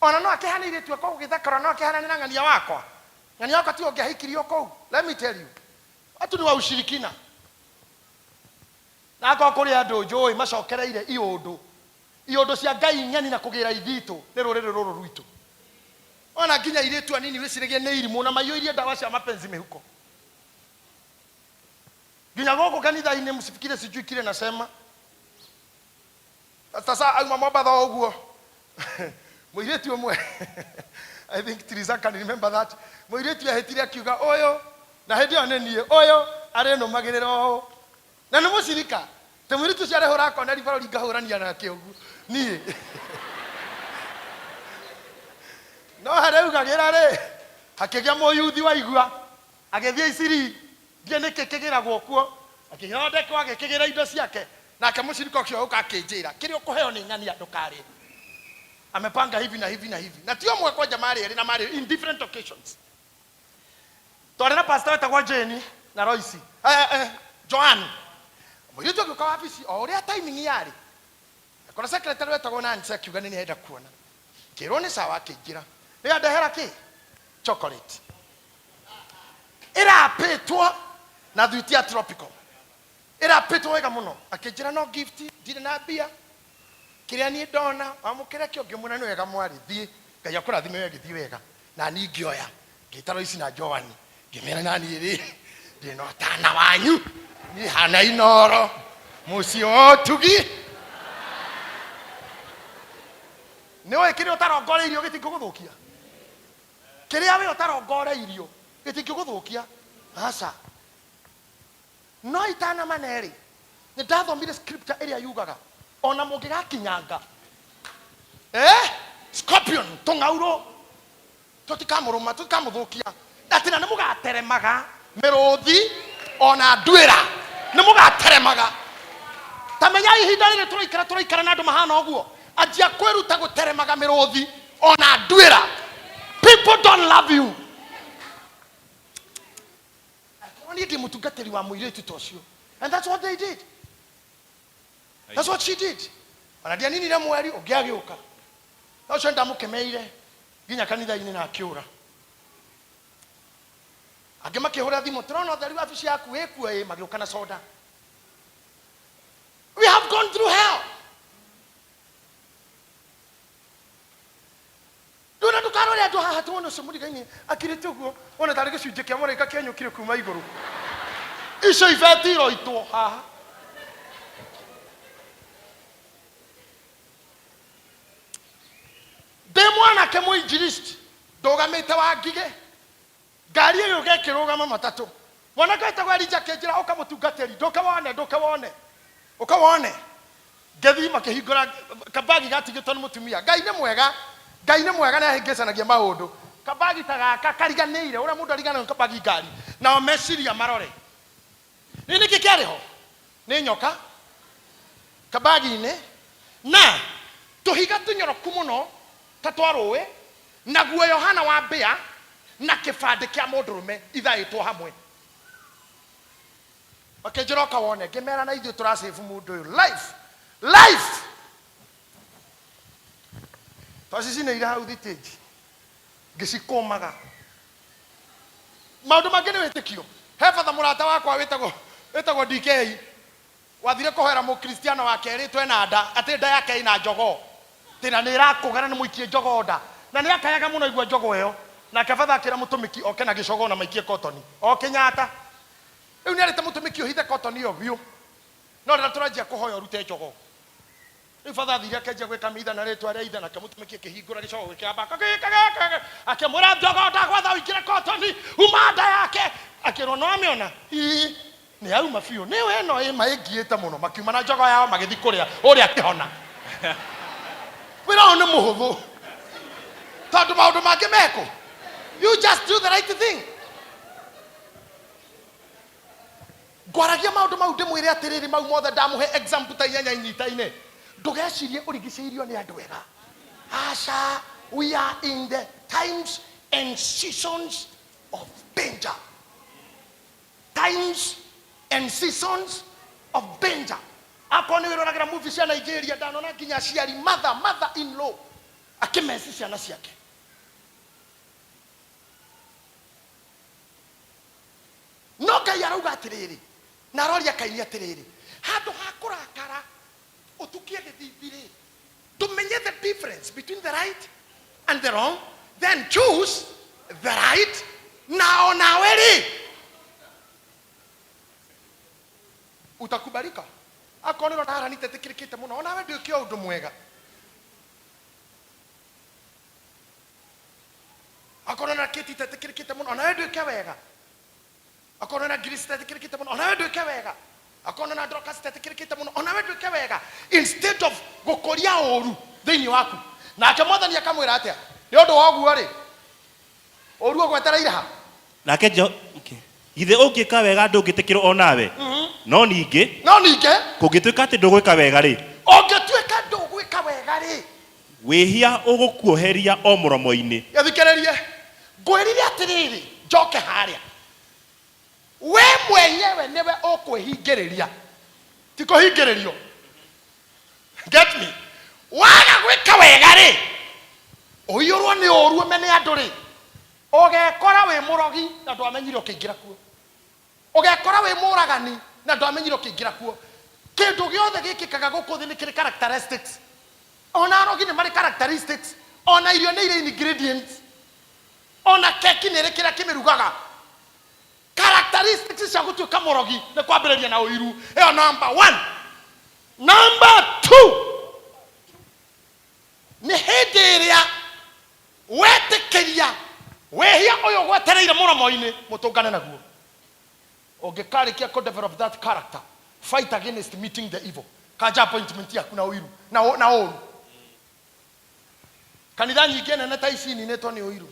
ona no akehanire tu kwa githakara no akehana na ng'ania wakwa ti ongehikirio kou. Let me tell you atu ni wa ushirikina na kwa kuri andu njui macokereire iondo cia Ngai nyani na kugira ithitu ni ruriri ruru rwitu ona nginya iritu anini wiciragie ni irimu na mayoirie ndawa cia mapenzi mihuko nginya goko kanitha-ini msifikire sijui kile nasema sasa auma mwabadha oguo muiretu omwe I think Teresa can remember that muiretu ahitire akiuga oyo na hindi onenie oyo areno magiriro na no musirika te muiretu ciare hora kona ribaro ngahurania na kiugu ni no hareugagira ri hakigia moyuthi wa igua agethia Isiri die nikikigiragwo kuo akihondekwo agikigira indo ciake na akamushirika ukio ukakinjira kiri ukuheo ni ng'ani andu kari amepanga hivi na hivi na hivi na tio mwe kwa jamaa ri na mari in different occasions tore na pastor etagwo Jeni na Royce Joan mwitu kwa ofisi ore timing yari akona secretary etagwo Nancy akiuga ni henda kuona kiro ni sawa akinjira ni andehera ki chocolate ira petwa na thuitia tropical ira petwa wega muno akinjira no gift ndire na bia kiria ni ndona amukira kio ngimuna ni wega mwari thie Ngai akurathime wega thie wega na ni ngioya ngitaro ici na Joan ngimera nani ri ndino tana wanyu ni hana inoro mucio tugi Nĩ oĩ kĩrĩa ũtarongoreirio gĩtingĩgũthũkia. Kĩrĩa we ũtarongoreirio gĩtingĩgũthũkia. Aca. No itana maneri. Nĩ ndathomire scripture ĩrĩa yugaga ona mũngĩgakinyanga scorpion tũng'aurũ tũtikamũrũma tũtikamũthũkia. Atĩ na nĩ mũgateremaga mĩrũthi ona nduĩra nĩ mũgateremaga. Tamenya ihinda rĩrĩ tũraikara na andũ mahana ũguo. Anjia kwĩruta gũteremaga mĩrũthi ona nduĩra. People don't love you. Niĩ ndĩ mũtungatĩri wa mũirĩtu ta ũcio. And that's what they did. That's what she did. Ona ndianinire mweri ũngĩagĩũka. Na ũcio ndamũkemeire nginya kanitha-inĩ na akĩũra. Angĩ makĩhũra thimũ, tũrona ũtheri wa bici yaku ĩkuo magĩũka na soda. We have gone through hell. Ndona ndũkarore andũ haha tuona ũcio mũriga-inĩ akirĩte ũguo ona tarĩ gĩcunjĩ kĩa mũraika kĩenyũkire kuma igũrũ. Icio ibeti iroitwo haha. Ndĩ mwanake mũinjilisti ndũgamĩte wa ngigĩ. Ngari ĩyo ũgekĩrũgama matatũ. Mwanake wĩtagwo Elija akĩnjĩra ũkamũtungatĩri ndũkawone. Ũkawone. Ngĩthiĩ makĩhingũra kabagi gatigĩtwo nĩ mũtumia. Ngai nĩ mwega na ahĩngĩcanagia maũndũ. Kabagi ta gaka kariganĩire ũrĩa mũndũ ariganĩirwo kabagi ngari. Nao meciria marore. Nĩ nĩkĩ kĩarĩ ho? Nĩ nyoka. Kabagi-inĩ. Na tũhiga tũnyoroku mũno ta twa rũĩ. Na guoyo hana wa mbĩa. Na kĩbandĩ kĩa mũndũrũme ithaĩtwo hamwe. Makĩnjĩra ũkawone. Ngĩmera na ithuĩ tũrasave mũndũ ũyũ. Life. Twacicinĩire hau thitĩnji. Ngĩcikũmaga. Maũndũ mangĩ nĩ wĩtĩkio. He batha mũrata wakwa wĩtagwo DK. Wathire kũhoera mũkristiano wake erĩtwo ena nda. Atĩ nda yake ĩna njogoo. Tena nĩ ĩrakũgana nĩ mũikie njogoo nda. Na nĩ akayaga mũno igua njogoo ĩyo. Na kabatha akĩra mũtũmĩki oke na gĩcogoo na maikie kotoni. O Kenyatta. Rĩu nĩ arĩte mũtũmĩki ũhithe kotoni ĩyo biũ. No rĩrĩa tũranjia kũhoya ũrute njogoo. Rĩu batha thire akĩanjia gwĩka mitha na rĩtwa rĩa ithe na mũtũmĩki akĩhingũra gĩcogoo gĩkĩamba. Akĩmwĩra njogoo ndagwatha ũingĩre kotoni. Uma nda yake. Akĩrwo no amĩona. Nĩ auma biũ. Nĩ we ĩno ĩngĩĩte mũno. Makiuma na njogoo yao magĩthiĩ kũrĩa ũrĩa akĩhona. Wĩra ũyũ nĩ mũhũthũ. Tondũ maũndũ mangĩ mekwo. You just do the right thing. Gwaragia maũndũ mau ndĩmwĩre atĩrĩrĩ mau mothe ndamũhe example ta inyanya inyita-inĩ. Ndũgecirie ũrigicĩirio nĩ andũ ega. Aca, we are in the times and seasons of danger. Times and seasons of danger. Akorwo nĩ wĩroragĩra movie cia Nigeria ndanona nginya aciari mother in law akĩmeci ciana ciake. No Ngai arauga atĩrĩrĩ na aroria Kaini atĩrĩrĩ handũ ha kũrakara ũtukie gĩthithirĩ tumenye the difference between the right and the wrong, then choose the right. Na nawe rĩ utakubalika. Akorwo nĩ rotara nĩtetĩkĩrĩkĩte mũno onawe ndũĩke ũndũ mwega. Akorwo na kĩti tetĩkĩrĩkĩte mũno onawe ndũĩke wega. Akorwo na Grace tetĩkĩrĩkĩte mũno onawe ndũĩke wega. Akorwo na Dorcas tetĩkĩrĩkĩte mũno onawe ndũĩke wega. Instead of gũkũria ũru thĩinĩ waku. Nake Mwathani akamwĩra atĩa nĩ ũndũ wa ũguo rĩ ũru ũgwetereire ha. Nake Githĩ ũngĩka wega ndũngĩtĩkĩrwo onawe. No ningĩ kũngĩtuĩka atĩ ndũgwĩka wega rĩ. Ũngĩtuĩka ndũgwĩka wega rĩ. Wĩhia ũgũkuoheria o mũromo-inĩ. Gĩthikĩrĩrie. Ngwĩrire atĩrĩrĩ njoke harĩa. We mwenyewe niwe ũkwĩhingĩrĩria. Ti kũhingĩrĩrio. Get me? Waga gwĩka wega rĩ. Ũiyũrwo nĩ ũru ũmene andũ rĩ. Ũgekora wĩ mũrogi na ndwamenyire ũkĩingĩra kuo. Ũgekora wĩ mũragani na ndwamenyire ũkĩingĩra kuo. Kĩndũ gĩothe gĩkĩkaga gũkũ thĩ nĩ kĩrĩ characteristics. Ona arogi nĩ marĩ characteristics. Ona irio nĩ irĩ ingredients. Ona keki nĩ ĩrĩ kĩrĩa kĩmĩrugaga. Characteristics cia gũtuĩka mũrogi nĩ kwambĩrĩria na ũiru. Ĩyo number 1. Number 2. nĩ hĩndĩ ĩrĩa wetĩkĩria wehia ũyũ gwetereire mũromo-inĩ mũtũngane naguo. Ũngĩkarĩkia kũ develop that character, fight against meeting the evil. Kaja appointment yaku na ũiru na ũru. Kanitha nyingĩ nene ta ici ninĩtwo nĩ ũiru.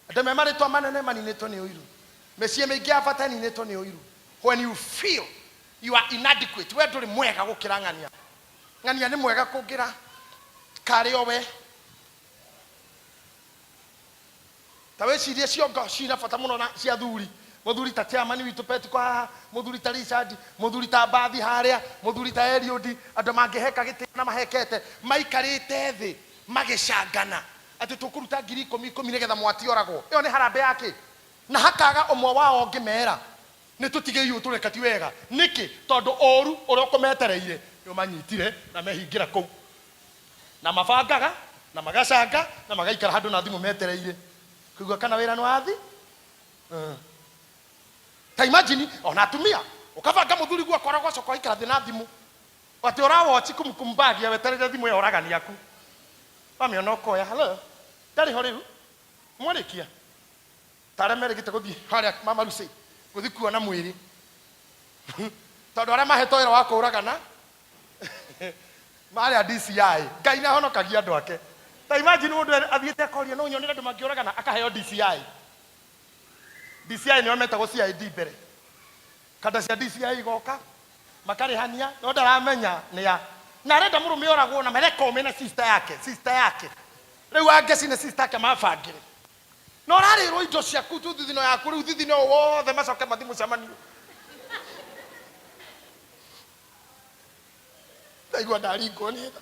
Andũ memarĩtwo manene maninĩtwo nĩ ũiru. Mĩciĩ mĩingĩ ya bata ninĩtwo nĩ ũiru. When you feel you are inadequate, we ndũrĩ mwega gũkĩra ng'ania. Ng'ania nĩ mwega kũngĩra karĩ o we. Ta wĩcirie ciongo cina bata mũno na cia thuri. Mũthuri ta chairman witũ Petiko haha, mũthuri ta Richard, mũthuri ta Bathi harĩa, mũthuri ta Eliud, andũ mangĩheka gĩtĩ na mahekete, maikarĩte thĩ magĩcangana atĩ tũkũruta 10,000 nĩgetha mwati oragwo. Ĩyo nĩ harambĩ yake. Na hakaga ũmwe wao ngĩmera nĩ tũtigĩirwo tũreka ti wega. Nĩkĩ? Tondũ ũru ũrĩa ũkũmetereire nĩ manyitire na mehingĩra kũu. Na mabangaga na magacanga na magaikara handũ na thimũ metereire. Kũigua kana wĩra nĩ wathi? Ta imagine ona atumia ukabanga muthuri gwa koragwo coka ikara thina thimu ati urawochi kumkumbagia weterere thimu ya oragani yaku wamiona ukoya hello ndari ho riu mwarikia taremere gite guthii haria mama rusi guthii kuona mwiri tondu aria mahetwo wira wa kuragana mari DCI ngai na honokagia andu ake. Ta imagine mundu athiete akoria no nyonere andu mangioragana akaheo DCI. DCI nĩ metagwo CID mbere. Kada cia DCI goka makarĩhania no ndaramenya nĩ ya. Na arenda mũrũme oragwo na mereka omena sister yake. Rĩu angeci nĩ sister yake mabangire. No rarĩrwo indo ciaku tu thithino yaku rĩu thithino wothe macoke mathi mũcemanio. Ndaigua ndaringwo nĩ tha.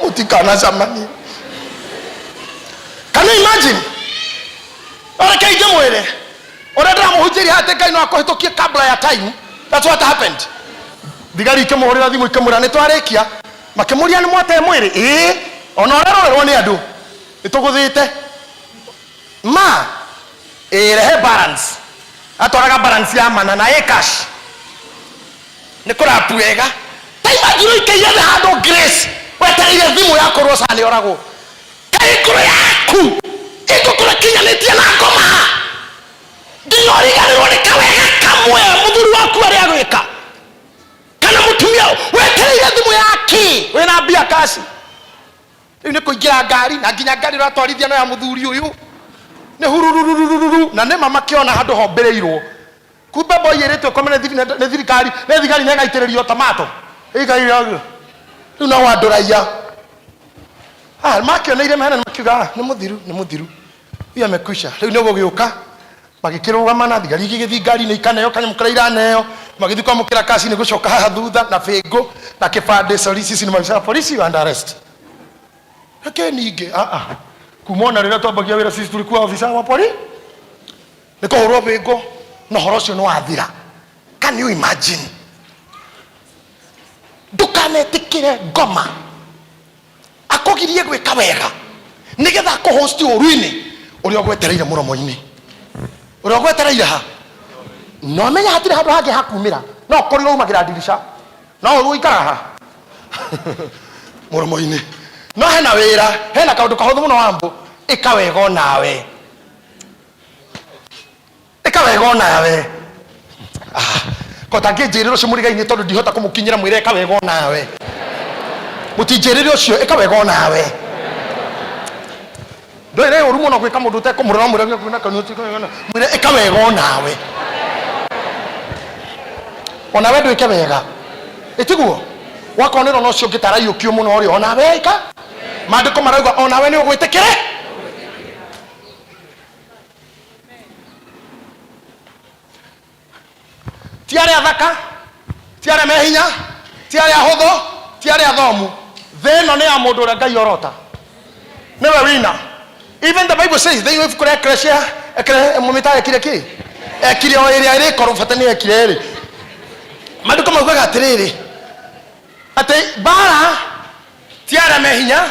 Mũtikana cemanio. Can you imagine? Ora kaije mwere. Ora ndamuhunjiri hate Ngai no akohitukie kabla ya time. That's what happened. Thigari ikimũhũrĩra thimũ ikimũra nĩ twarĩkia. Makĩmũria nĩ mwate mwĩrĩ. Ona ũrerorerwo nĩ andũ. Nĩtũgũthĩte. Ma rehe balance. Atwaraga balance ya mana na cash. Nĩ kũrapu wega. Taimagiro ikeire handũ grace. Wetereire thimũ ya kũrosa nĩ oragwo. Kai kũrũ yaku. Ikukura kinyanĩtie na ngoma. Ndĩroriganĩrwo nĩ kawega kamwe mũthuri waku arĩa agwĩka. Kana mũtumia wetereire thimũ yake. Wĩna mbia kaci. Rĩu nĩ kũingĩra ngari na nginya ngari ũratwarithia no ya mũthuri ũyũ. Nĩ hurururururu na nĩ mama kĩona handũ hombĩrĩirwo. Kumbe boy ĩrĩtwo komene nĩ thirikari nĩ ĩgaitĩrĩrio tomato. Ĩgairagio. Rĩu no wandũraia. Makĩoneire mehena makiuga nĩ mũthiru. Iyo amekwisha. Rĩu nĩ gũgĩũka magĩkĩrũgama na thigari igĩgĩthiĩ ngari-inĩ ikaneo kanyamũkĩra iraneo magĩthiĩ kwamũkĩra kaci nĩ gũcoka haha thutha na bĩngũ na kĩbandĩ sisi nĩ mabicara polisi you under arrest. Reke ningĩ kumona rĩrĩa twambagia wĩra sisi tulikuwa ofisa wa polisi nĩ kũhũrwo bĩngũ na ũhoro ũcio nĩ wathira. Can you imagine? Ndũkanetĩkĩre ngoma akũgirie gwĩka wega nĩgetha akũhosti ũru-inĩ ũrĩa ũgwetereire mũromo-inĩ. Ũrĩa ũgwetereire ha no menya hatirĩ handũ hangĩ hakumĩra no ũkorirwo umagĩra ndirisha no ũru ikara ha mũromo-inĩ. No hena wĩra hena kaũndũ kahũthũ mũno wambũ ĩka wega onawe. Kota ngĩnjĩrĩra ũcio mũrigai-inĩ tondũ ndihota kũmũkinyĩra mwĩre ĩka wega onawe. Mũtinjĩrĩre ũcio ĩka wega onawe. Ndũire ũru mũno gwĩka mũndũ ũtekũmũrora mwĩre kwĩna kanuti mwĩre ĩka wega onawe. Onawe ndwĩke wega. Ĩtiguo wakonera no ũcio ũngĩtaraiyũkio mũno ũrĩa onawe ĩka. Maandĩko marauga onawe nĩ ũgwĩtĩkĩre. Ti arĩa athaka, ti arĩa mehinya, ti arĩa ahũthũ, ti arĩa athomu. Thĩ ĩno nĩ ya mũndũ ũrĩa Ngai orota. Nĩwe wina. Even the Bible says they have correct Christian mumita ekire ki ekire o area ire korufatani ekire ri maduko maguga atiriri ate bara tiara mehinya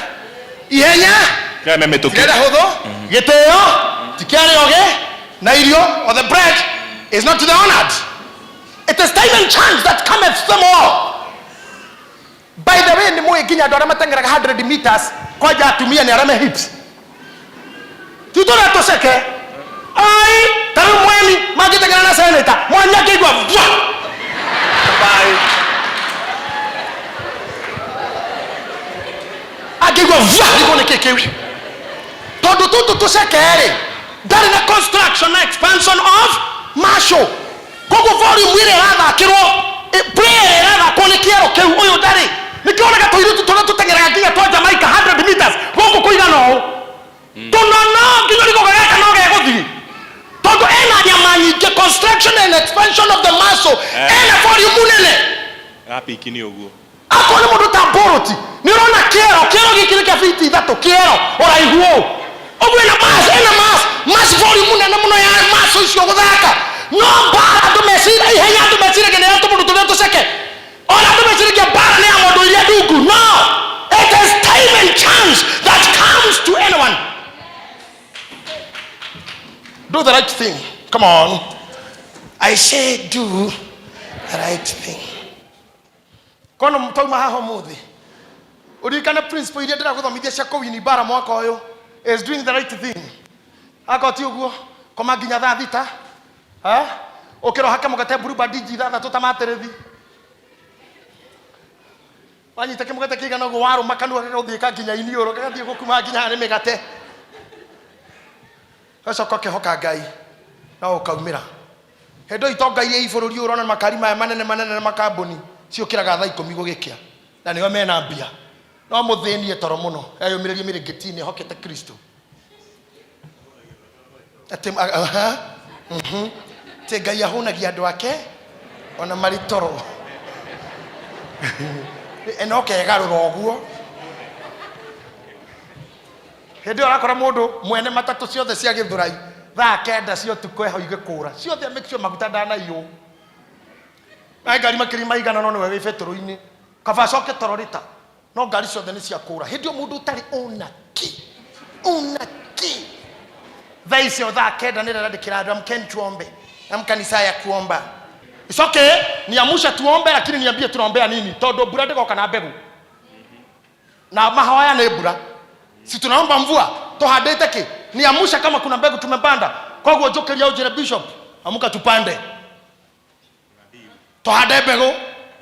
ihenya ya memetuki tiara hodo giteo tikare oge na irio or the bread is not to the honored. It is time and chance that cometh them all. By the way, ni mwe ginya ndora matengeraga 100 meters kwaja atumia ni arame hips. Tutora toseke. Ai, taru mwemi magitengera na senator. Mwanya kigwa. Bye. Akigwa ikone kekewi. Todo tutu tosekere. That is a construction na expansion of muscle. Gogo volume ile rather kiro prayer rather kone kiero ke uyo dare. Nikiona ka toiru tutona tutengera ginya to Jamaica 100 meters. Gogo kuiga no. Tonana kinyo liko gaka no ge gothi. Todo ena ya manyike construction and expansion of the muscle. Ena volume munene. Gapi kini oguo. Akone mundu tamboroti. Nirona kiero gikire ka fiti thato kiero ora ihuo. Ogwe na mass volume munene muno ya mass icio guthaka. No bara tumesira ihenya tumesira gene to mundu tuneto seke. Ora tumesira ke bara ne amondo ile dugu. No. It is time and chance that comes to anyone. Do the right thing. Come on. I say do the right thing. Kono mtoma haho muthi. Urikana principle ile ndira guthomithia cia kuwini bara mwaka uyu is doing the right thing. Akoti uguo koma ginya thaa thita. Ha? Okero hake mugate buru badiji thaa thatu tamaterethi. Wanyita kimugate kigana uguo waru makanu rero thika ginya inioro gathie gukuma ginya ne megate. Gacoka kehoka Ngai na ukaumira. Hendo itonga iria ibururi urona makari maya manene na makambuni ciokiraga thaa 10 gugikia. Na niyo mena mbia. No muthini toro muno. Ayumiririe mirigitini hokete Kristo. Atem te Ngai ahunagia andu ake ona maritoro. Enoke garuro guo. Hendo arakora mundu mwene matatu ciothe cia githurai. Thaa kenda cio tukwe ho igikura. Ciothe make sure maguta ndana iyo. Ai gari makiri maigana no we betoro-ini. Kaba coke tororita. No ngari ciothe ni cia kura. Hindi mundu utari unaki. Thaa icio thaa kenda ni ndandikira andu amkeni tuombe. Amkanisa ya kuomba. It's okay, niamusha tuombe lakini niambie tunaombea nini? Todo bura ndiko na mbegu. Na mahawaya na bura. Si tunaomba mvua, tohandete ki? Niamusha kama kuna mbegu tumepanda. Kwa hiyo jokeria ujire bishop, amuka tupande. Tohande mbegu,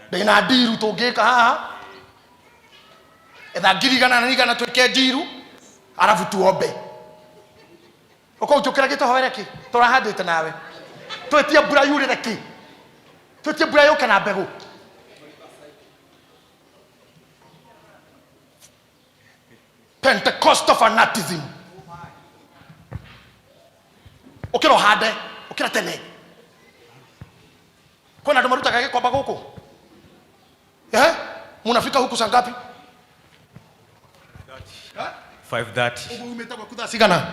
ndina ndiru tungika haha. Etha ngirigana na nigana twike ndiru, arafu tuombe. Uko ujokera gitohoere ki? Torahandite nawe. Twetie bura yurire ki? Twetie bura yoka na mbegu. Pentecostal fanatism. Ukiro hande, ukira tene. Kuna ndo maruta kage kwamba guku. Munafika huku saa ngapi? 5:30. Umetoka kudha sigana.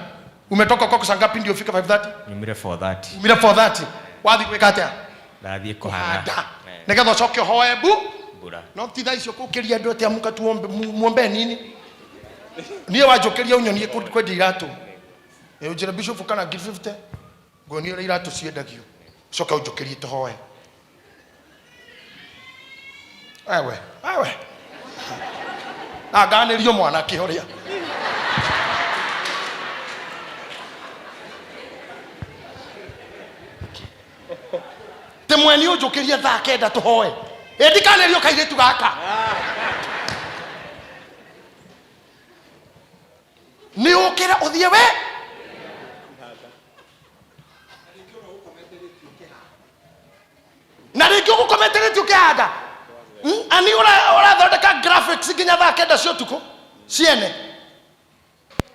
Umetoka kwa saa ngapi ndio fika 5:30? Numire 4:30. Umira 4:30. Wathi kwekata. Ndathie kuhanda. Negetho cokyo hoe bura. No titha icio kukiria andu ati amuka tuombe muombe nini? Niye wajokeria unyoni kwendi iratu. Ujira bishop kana give 50. Goni ira iratu ciendagio. Coka ujokerie tohoe. Ewe. Na ganĩrio mwana kĩhoria. Te mweni ujokerie thaa kenda tohoe. Ndikanĩrio kairitu gaka. Ni ukira uthie we na ringi ugukometeretio kihanda ani ora thondeka graphics ginya thaa kenda cio tuko ciene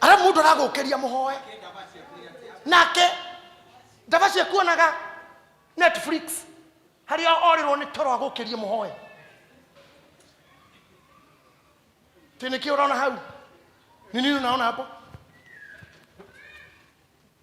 ara mundu aragukiria muhoe nake ndavaci kuonaga Netflix hari orirwo ni toro agukirie muhoe tini ki unaona hau ni nini unaona hapo